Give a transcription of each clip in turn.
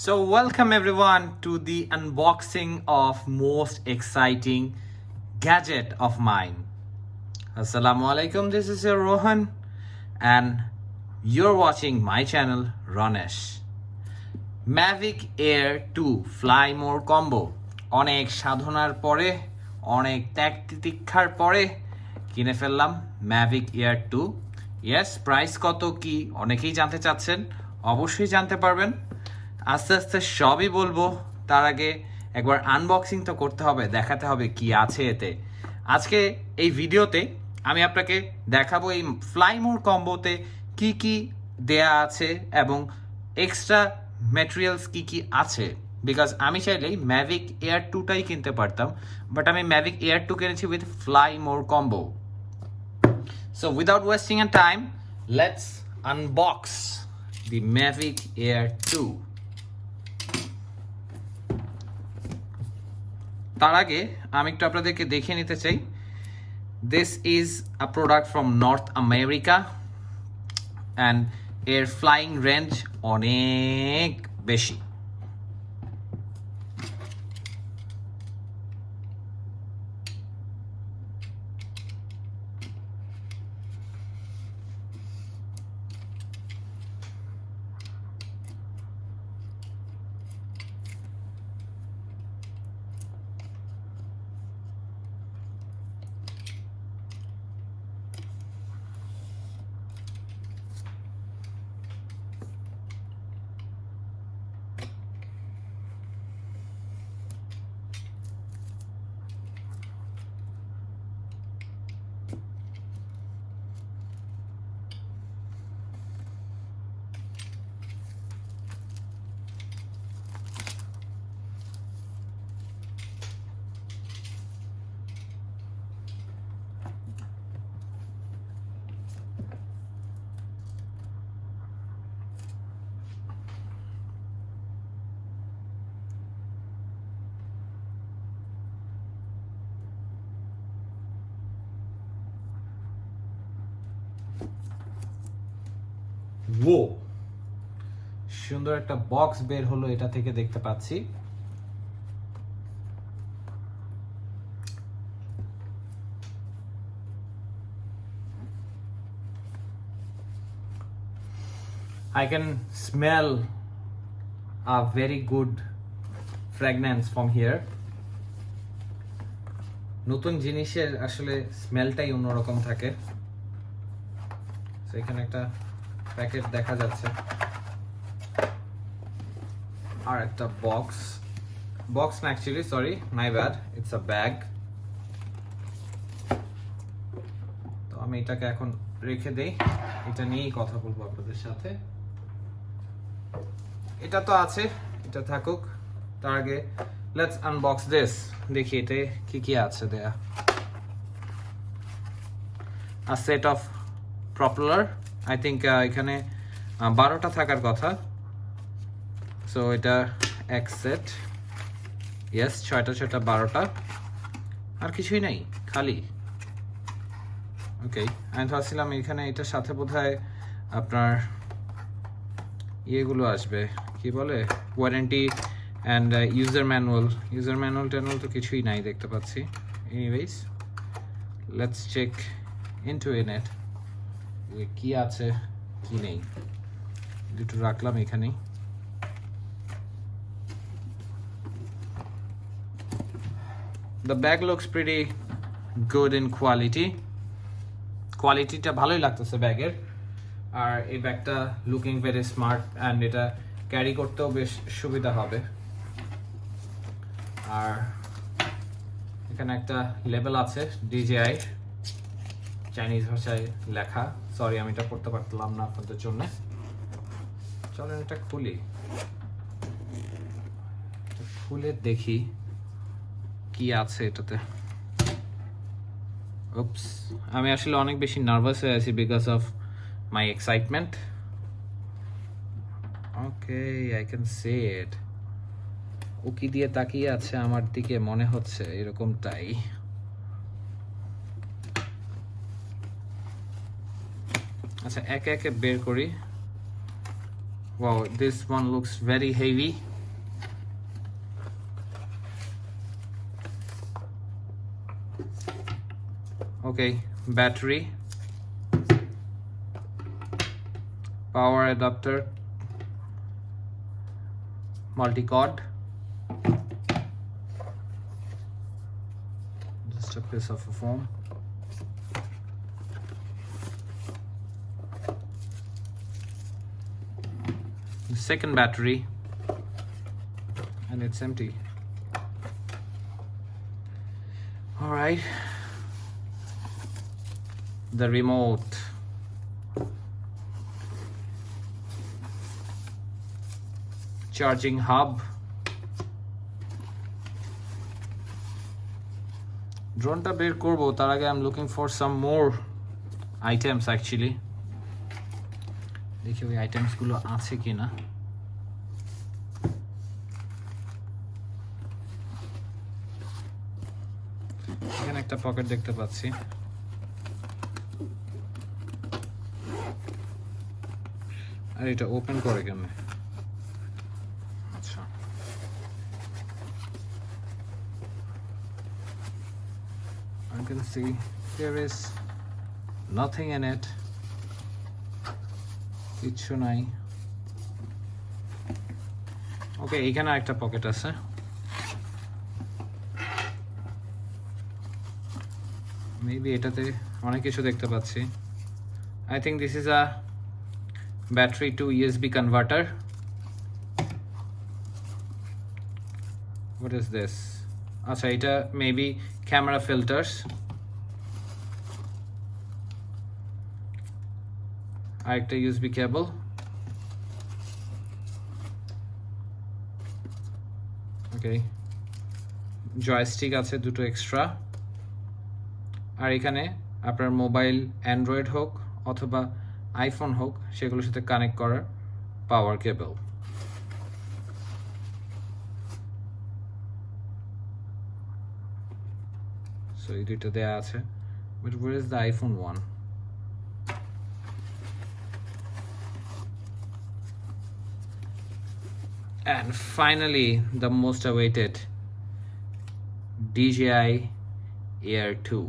So welcome everyone to the unboxing of most exciting gadget of mine. Assalamu alaikum, this is your Rohan and you're watching my channel RonEash. Mavic Air 2 Fly More Combo অনেক সাধনার পরে অনেক ত্যাগ তিতিক্ষার পরে কিনে ফেললাম Mavic Air 2. Yes, price কত কি অনেকেই জানতে চাচ্ছেন, অবশ্যই জানতে পারবেন। আস্তে আস্তে সবই বলবো, তার আগে একবার আনবক্সিং তো করতে হবে, দেখাতে হবে কি আছে এতে। আজকে এই ভিডিওতে আমি আপনাকে দেখাবো এই ফ্লাই মোর কম্বোতে কি কি দেয়া আছে এবং এক্সট্রা ম্যাটেরিয়ালস কি কি আছে। বিকজ আমি চাইলেই ম্যাভিক এয়ার 2টাই কিনতে পারতাম, বাট আমি ম্যাভিক এয়ার 2 কিনেছি with fly more combo. So without wasting a time, let's unbox the Mavic Air 2. তার আগে আমি একটু আপনাদেরকে দেখিয়ে নিতে চাই, this is a product from North America and এর ফ্লাইং রেঞ্জ অনেক বেশি। Whoa! সুন্দর একটা বক্স বের হলো এটা থেকে, দেখতে পাচ্ছি। I can smell a very good fragrance from here. নতুন জিনিসের আসলে স্মেলটাই অন্যরকম থাকে। সো এখানে একটা প্যাকেট দেখা যাচ্ছে আর একটা বক্স না, actually sorry, my bad, it's a bag. তো আমি এটাকে এখন রেখে দেই, এটা নিয়েই কথা বলবো আপনাদের সাথে। এটা তো আছে, এটা থাকুক। তার আগে লেটস আনবক্স দিস, দেখি এতে কি কি আছে দেয়া। A set of propeller, I think এখানে 12টা থাকার কথা। সো এটা এক সেট, ইয়েস, 6টা 12টা, আর কিছুই নাই, খালি। ওকে, আমি ভাবছিলাম এখানে এটার সাথে বোধহয় আপনার ইয়েগুলো আসবে, কি বলে, ওয়ারেন্টি অ্যান্ড ইউজার ম্যানুয়াল ট্যানুয়াল তো কিছুই নাই দেখতে পাচ্ছি। Anyways, let's check into it, কি আছে কি নেই। দুটো রাখলাম এখানেই। The bag looks pretty good in quality. কোয়ালিটিটা ভালোই লাগতেছে ব্যাগের। আর এই ব্যাগটা লুকিং ভেরি স্মার্ট অ্যান্ড এটা ক্যারি করতেও বেশ সুবিধা হবে। আর এখানে একটা লেবেল আছে DJI, চাইনিজ ভাষায় লেখা। সরি, আমি এটা পড়তে পারলাম না আপনাদের জন্য। চলেন এটা খুলে দেখি কি আছে এটাতে। উপস, আমি আসলে অনেক বেশি নার্ভাস হয়ে আছি because of my excitement. Okay, I can see it. উকি দিয়ে তাকিয়ে আছে আমার দিকে, মনে হচ্ছে এরকমটাই। আচ্ছা, একে একে বের করি। Wow, this one looks very heavy. Okay, battery, power adapter, multi-cord, just a piece of foam. The second battery, and it's empty. All right, the remote, charging hub, ড্রোনটা বের করব তার আগে I'm looking for some more items actually. দেখি ওই items গুলো আছে কিনা। এখানে একটা পকেট দেখতে পাচ্ছি। আর এটা ওপেন করে কেমনে? আচ্ছা, I can see there is nothing in it. কিচ্ছু নাই। ওকে, এখানে একটা পকেট আছে। মেবি এটাতে অনেক কিছু দেখতে পাচ্ছি। I think this is a battery to USB converter. What is this? আচ্ছা, এটা মেবি ক্যামেরা ফিল্টার্স। আরেকটা USB কেবল। ওকে, জয়স্টিক আছে দুটো এক্সট্রা। আর এখানে আপনার মোবাইল অ্যান্ড্রয়েড হোক অথবা আইফোন হোক সেগুলোর সাথে কানেক্ট করার পাওয়ার কেবল। সো এই দুইটা দেয়া আছে, but where is the iPhone one? And finally, the most awaited DJI Air 2.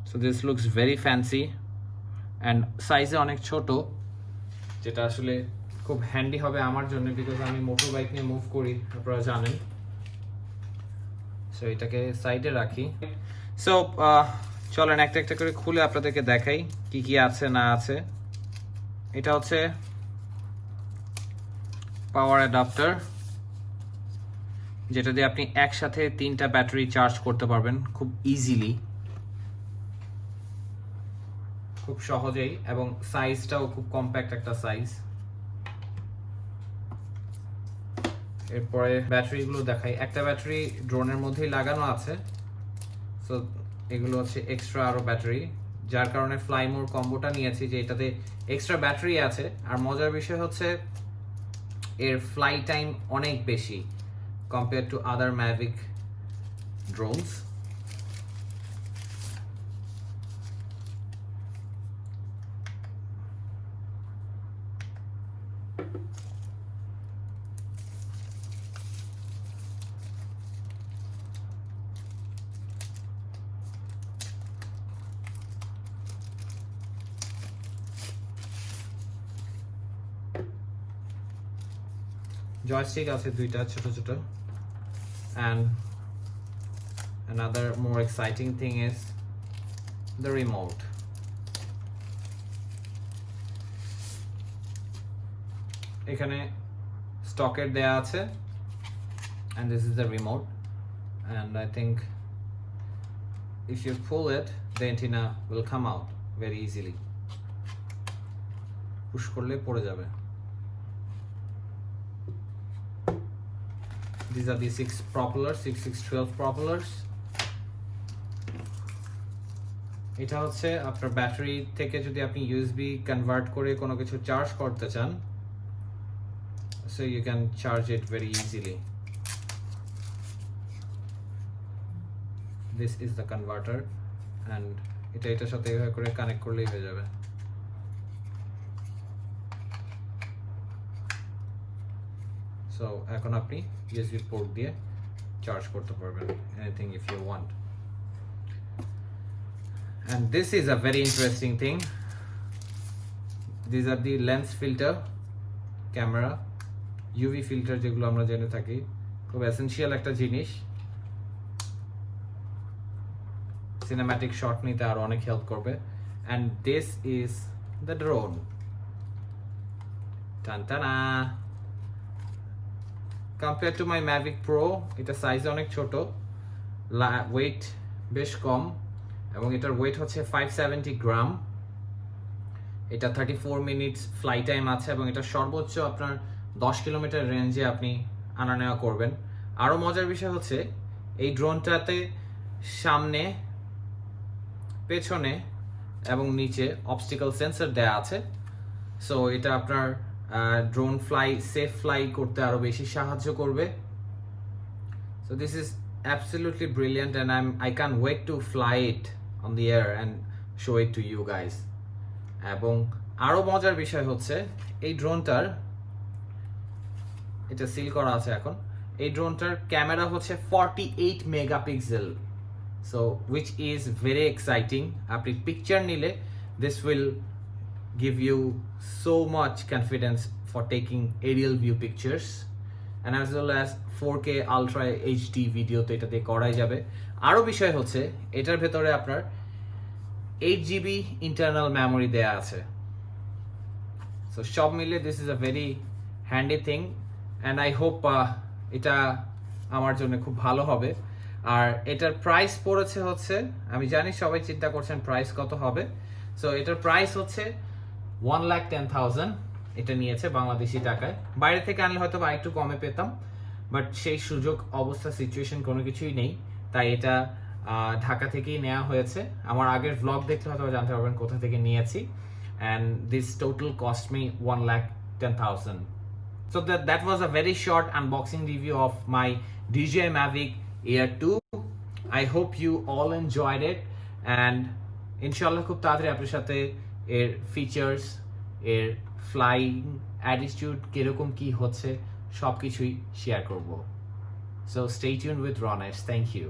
So this looks very fancy and size অনেক ছোট, যেটা আসলে খুব হ্যান্ডি হবে আমার জন্য, বিকজ আমি মোটর বাইক নিয়ে মুভ করি, আপনারা জানেন। সো এটাকে সাইডে রাখি। সো চলেন একটা একটা করে খুলে আপনাদেরকে দেখাই কি কি আছে না আছে। এটা হচ্ছে পাওয়ার অ্যাডাপ্টার, যেটা দিয়ে আপনি একসাথে 3টা ব্যাটারি চার্জ করতে পারবেন খুব ইজিলি, খুব সহজেই, এবং সাইজটাও খুব কম্প্যাক্ট একটা সাইজ। এরপরে ব্যাটারিগুলো দেখাই। একটা ব্যাটারি ড্রোনের মধ্যেই লাগানো আছে, সো এগুলো হচ্ছে এক্সট্রা আরো ব্যাটারি, যার কারণে ফ্লাই মোর কম্বোটা নিয়েছি, যে এটাতে এক্সট্রা ব্যাটারি আছে। আর মজার বিষয় হচ্ছে এর ফ্লাই টাইম অনেক বেশি compare to other Mavic drones. Joystick আছে দুইটা ছোট ছোট। and another more exciting thing is the remote. এখানে স্টকের দেয়া আছে, and this is the remote, and I think if you pull it the antenna will come out very easily. Push করলে পড়ে যাবে। These are the 6 propellers, 6 propellers. এটা হচ্ছে আপনার ব্যাটারি থেকে যদি আপনি ইউএসবি কনভার্ট করে কোনো কিছু চার্জ করতে চান, so you can charge it very easily. This is the converter, and এটার সাথে এভাবে করে কানেক্ট করলেই হয়ে যাবে। সো এখন আপনি ইউএসবি পোর্ট দিয়ে চার্জ করতে পারবেন anything if you want and this is a very interesting thing. These are the lens filter camera UV filter যেগুলো আমরা জেনে থাকি খুব এসেনশিয়াল একটা জিনিস সিনেম্যাটিক শট নিতে আর অনেক হেল্প করবে and this is the drone টানটানা compared to my Mavic Pro এটা সাইজ অনেক ছোট ওয়েট বেশ কম এবং এটার ওয়েট হচ্ছে 570 গ্রাম এটা 34 মিনিটস ফ্লাই টাইম আছে এবং এটা সর্বোচ্চ আপনার 10 কিলোমিটার রেঞ্জে আপনি আনা নেওয়া করবেন আরও মজার বিষয় হচ্ছে এই ড্রোনটাতে সামনে পেছনে এবং নিচে অবস্টিকল সেন্সর দেয়া আছে সো এটা আপনার ড্রোন ফ্লাই সেফ ফ্লাই করতে আরও বেশি সাহায্য করবে so this is absolutely brilliant and I can't wait to fly it on the air and show it to you guys এবং আরো মজার বিষয় হচ্ছে এই ড্রোনটার এটা সিল করা আছে এখন এই ড্রোনটার ক্যামেরা হচ্ছে 48 megapixel so which is very exciting আপনি পিকচার নিলে this will give you so much confidence for taking aerial view pictures and as well as 4K Ultra HD video তো এটাতে করাই যাবে আরো বিষয় হচ্ছে এটার ভেতরে আপনার 8GB internal memory দেয়া আছে সো সব মিলে this is a very handy thing and I hope এটা আমার জন্য খুব ভালো হবে আর এটার প্রাইস পড়েছে হচ্ছে আমি জানি সবাই চিন্তা করছেন প্রাইস কত হবে সো এটার প্রাইস হচ্ছে 1,10,000 এটা নিয়েছে বাংলাদেশি টাকায় বাইরে থেকে আনলে হয়তো একটু কমে পেতাম বাট সেই সুযোগ অবস্থা সিচুয়েশন কোনো কিছুই নেই তাই এটা ঢাকা থেকেই নেওয়া হয়েছে আমার আগের ভ্লগ দেখলে হয়তো জানতে পারবেন কোথা থেকে নিয়েছি and this total cost me 1,10,000 so that was a very short unboxing review of my DJI Mavic Air 2 I hope you all enjoyed it and inshallah খুব তাড়াতাড়ি আপনার সাথে এর ফিচার্স এর ফ্লাইং অ্যাটিটিউড কিরকম কি হচ্ছে সবকিছুই শেয়ার করব so stay tuned with RonEash thank you